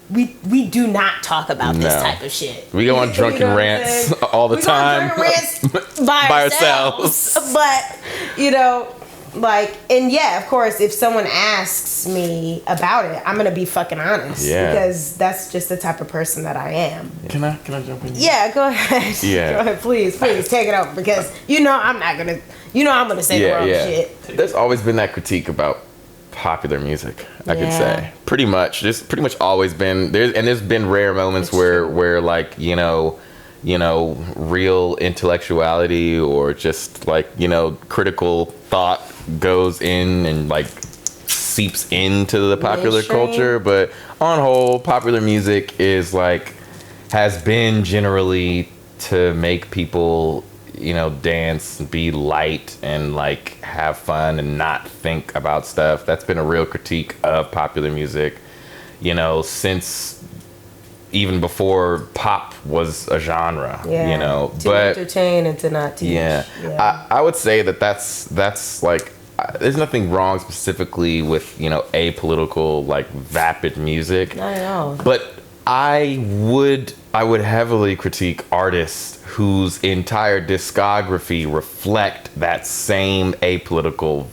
we do not talk about this type of shit. We go on drunken rants all the time. Go on drunken rants by ourselves. But, and yeah, of course, if someone asks me about it, I'm going to be fucking honest. Yeah. Because that's just the type of person that I am. Can I jump in? Yeah, go ahead. Yeah. Go ahead, please take it over. Because I'm not going to, I'm going to say the wrong shit. There's always been that critique about popular music, I could say. Pretty much. There's pretty much always been, there's been rare moments where like, real intellectuality or just like, critical thought goes in and like seeps into the popular culture. But on whole, popular music is like, has been generally to make people, dance and be light and like have fun and not think about stuff. That's been a real critique of popular music, since even before pop was a genre, to entertain and to not teach. I would say that's like, there's nothing wrong specifically with, apolitical, like vapid music. Not at all. But I would heavily critique artists whose entire discography reflect that same apolitical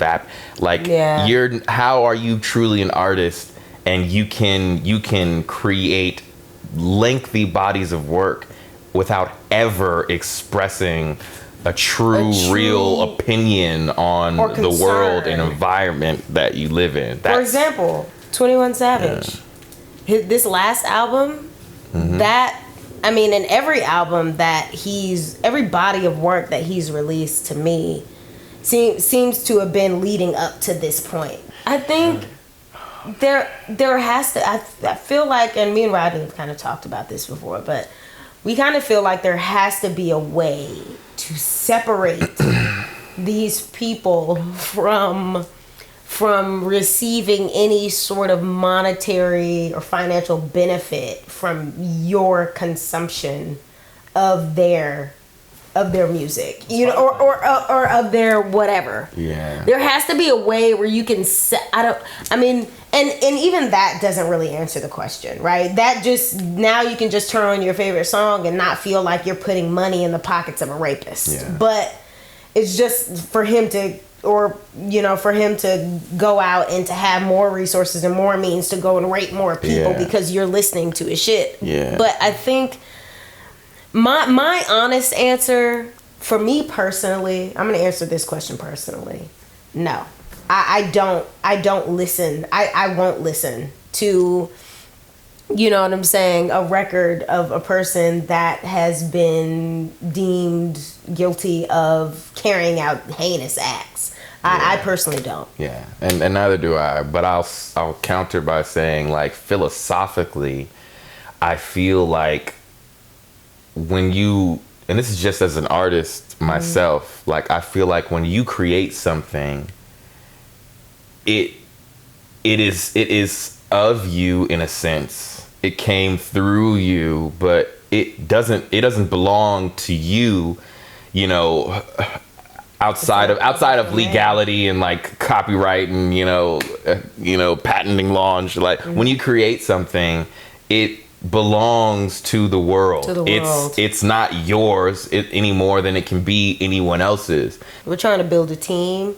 how are you truly an artist and you can create lengthy bodies of work without ever expressing a true real opinion on the world and environment that you live in. For example, 21 Savage. This last album, in every album every body of work that he's released to me seems to have been leading up to this point. I think there has to, I feel like, and me and Rodney have kind of talked about this before, but we kind of feel like there has to be a way to separate these people from receiving any sort of monetary or financial benefit from your consumption of their music, or of their whatever. Yeah. There has to be a way where you can and even that doesn't really answer the question, right? That just, now you can just turn on your favorite song and not feel like you're putting money in the pockets of a rapist. Yeah. But it's just for him to go out and to have more resources and more means to go and rape more people because you're listening to his shit. Yeah. But I think my honest answer, for me personally, I'm going to answer this question personally. No. I don't listen. I won't listen to, you know what I'm saying, a record of a person that has been deemed guilty of carrying out heinous acts. I personally don't. Yeah, and neither do I. But I'll counter by saying, like, philosophically, I feel like when you, and this is just as an artist myself, like, I feel like when you create something, it is of you in a sense. It came through you, but it doesn't belong to you, outside of legality and like copyright and patenting law and shit. Like when you create something, it belongs to the world. It's not yours any more than it can be anyone else's. We're trying to build a team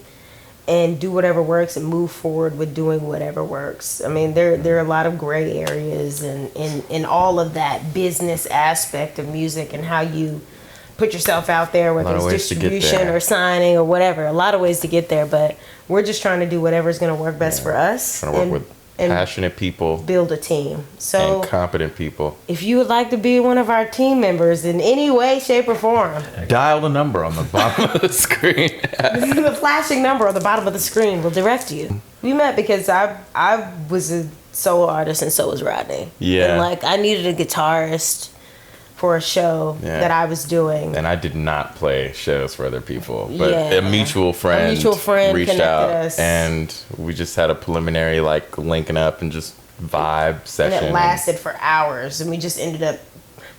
and do whatever works and move forward with doing whatever works. I mean, there are a lot of gray areas in all of that business aspect of music and how you put yourself out there, whether it's distribution or signing or whatever. A lot of ways to get there, but we're just trying to do whatever's going to work best for us. Trying to work with passionate people. Build a team. So, and competent people. If you would like to be one of our team members in any way, shape, or form, dial the number on the bottom of the screen. The flashing number on the bottom of the screen will direct you. We met because I was a solo artist and so was Rodney. Yeah. And like I needed a guitarist for a show that I was doing. And I did not play shows for other people. But a mutual friend reached out us. And we just had a preliminary like linking up and just vibe session. And it lasted for hours. And we just ended up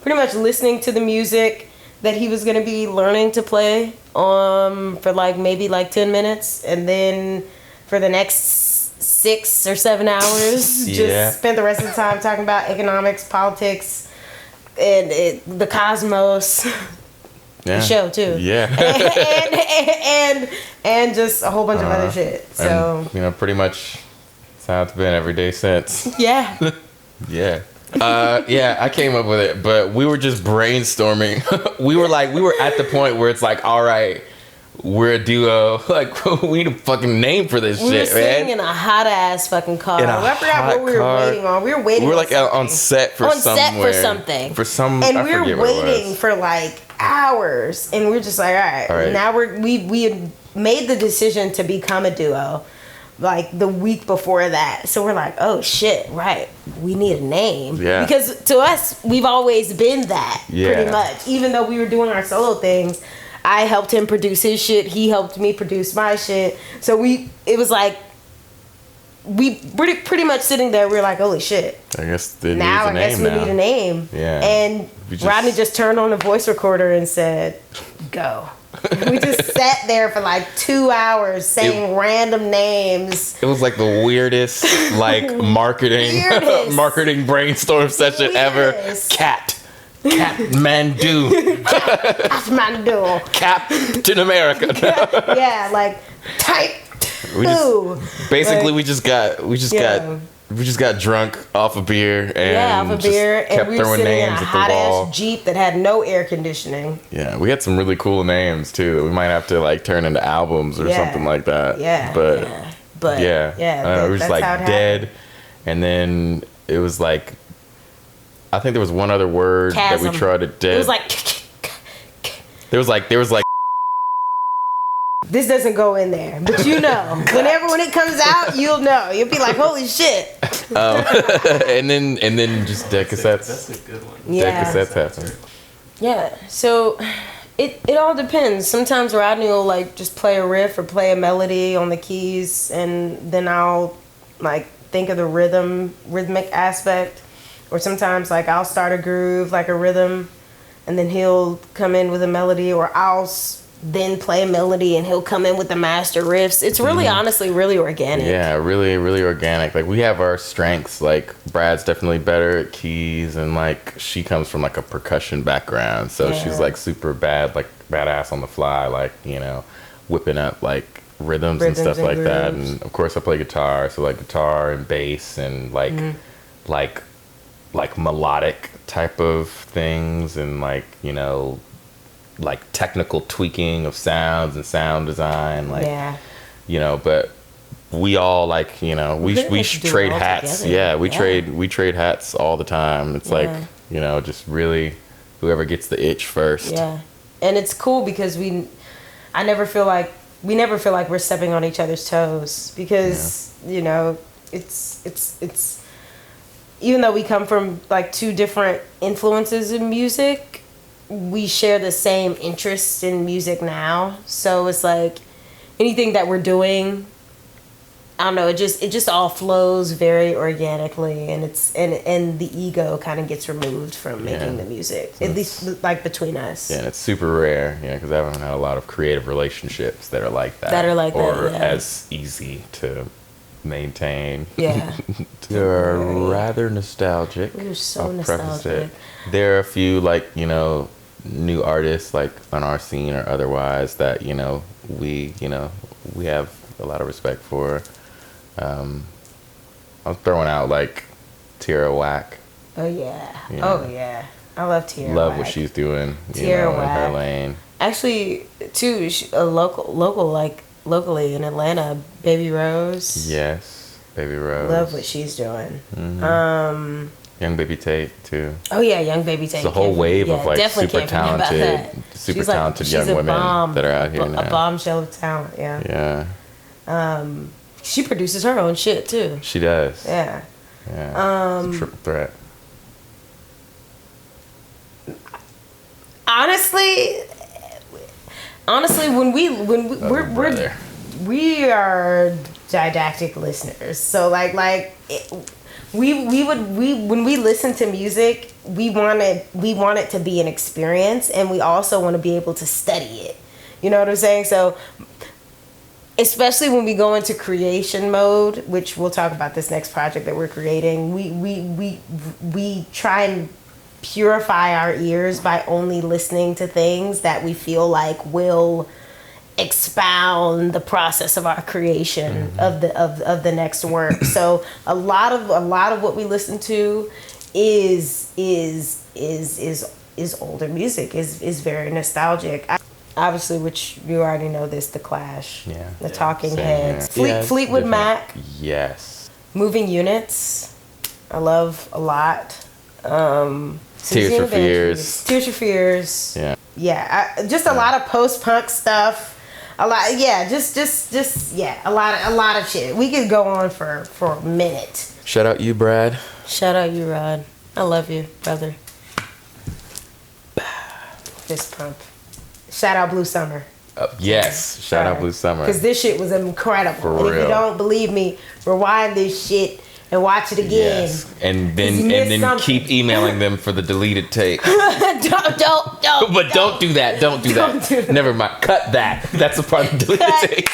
pretty much listening to the music that he was going to be learning to play for like maybe like 10 minutes. And then for the next 6 or 7 hours. Just spent the rest of the time talking about economics, politics, and the cosmos. The show too. Yeah. and just a whole bunch of other shit. So and, pretty much that's how it's been every day since. Yeah. Yeah. I came up with it, but we were just brainstorming. we were at the point where it's like, all right, we're a duo. Like, we need a fucking name for this shit, man. We were sitting in a hot ass fucking car. I forgot what we were waiting on. We were waiting. We were like on set for something. For some, and we were waiting for like hours, and we were just like, all right. Now we had made the decision to become a duo. Like the week before that. So we're like, oh shit, right. We need a name. Yeah. Because to us, we've always been that, pretty much. Even though we were doing our solo things, I helped him produce his shit. He helped me produce my shit. So it was like, we pretty much sitting there, we were like, holy shit. I guess we need a name. Yeah. And Rodney just turned on the voice recorder and said, go. We just sat there for like 2 hours saying random names. It was like the weirdest marketing brainstorm session ever. Kathmandu. Captain America. Yeah, like type 2. We just got drunk off of beer and and we were sitting in a hot ass Jeep that had no air conditioning. Yeah, we had some really cool names too that we might have to like turn into albums or something like that. Yeah, but we were just like dead, and then it was like, I think there was one other word Chasm. that we tried to dead. It was like there was like. This doesn't go in there, but when it comes out, you'll know. You'll be like, holy shit. And then just dead cassettes. That's a good one. Yeah. Dead cassettes happen. Yeah. So it all depends. Sometimes Rodney will like just play a riff or play a melody on the keys, and then I'll like think of the rhythmic aspect. Or sometimes like I'll start a groove, like a rhythm, and then he'll come in with a melody, or I'll then play a melody and he'll come in with the master riffs. It's really honestly really organic. Yeah, really, really organic. Like we have our strengths. Like Brad's definitely better at keys, and like she comes from like a percussion background, so she's like super badass on the fly, like, whipping up like rhythms and stuff like that. And of course I play guitar, so like guitar and bass and like melodic type of things, and like like technical tweaking of sounds and sound design, but we all like, we trade hats. Together. We trade hats all the time. It's like, just really whoever gets the itch first. Yeah. And it's cool because we never feel like we're stepping on each other's toes, because it's even though we come from like two different influences in music, we share the same interests in music now. So it's like anything that we're doing, I don't know, it just all flows very organically, and and the ego kind of gets removed from making the music, at least like between us. Yeah, and it's super rare, because I haven't had a lot of creative relationships that are like that. Or as easy to maintain. Yeah. They're rather nostalgic. We're so nostalgic. There are a few like, new artists like on our scene or otherwise that, we have a lot of respect for. I'm throwing out like Tierra Whack. Oh yeah. Oh yeah. I love Tierra. Love what she's doing. Tierra in her lane. Actually, too, a locally in Atlanta, Baby Rose. Yes, Baby Rose. Love what she's doing. Mm-hmm. Young Baby Tate too. Oh yeah, Young Baby Tate. It's a whole wave of like super talented young women that are out here now. A bombshell of talent. Yeah. Yeah. She produces her own shit too. She does. Yeah. Yeah. It's a triple threat. Honestly, when we are didactic listeners. So when we listen to music, we want it to be an experience, and we also want to be able to study it. You know what I'm saying? So especially when we go into creation mode, which we'll talk about this next project that we're creating, we try and purify our ears by only listening to things that we feel like will expound the process of our creation of the next work. So a lot of what we listen to is older music, is very nostalgic. Obviously, which you already know this, The Clash, the Talking Heads, Fleetwood Mac, yes, Moving Units, I love a lot. Tears for Fears, just a lot of post-punk stuff. A lot, a lot of shit. We could go on for a minute. Shout out you, Brad. Shout out you, Rod. I love you, brother. Fist pump. Shout out Blue Summer. Yes, shout out Blue Summer. Because this shit was incredible. For and real. if you don't believe me, rewind this shit and watch it again. Yes. And then keep emailing them for the deleted tape. Don't. But don't do that. Don't do that. Never mind. Cut that. That's a part of the deleted tape.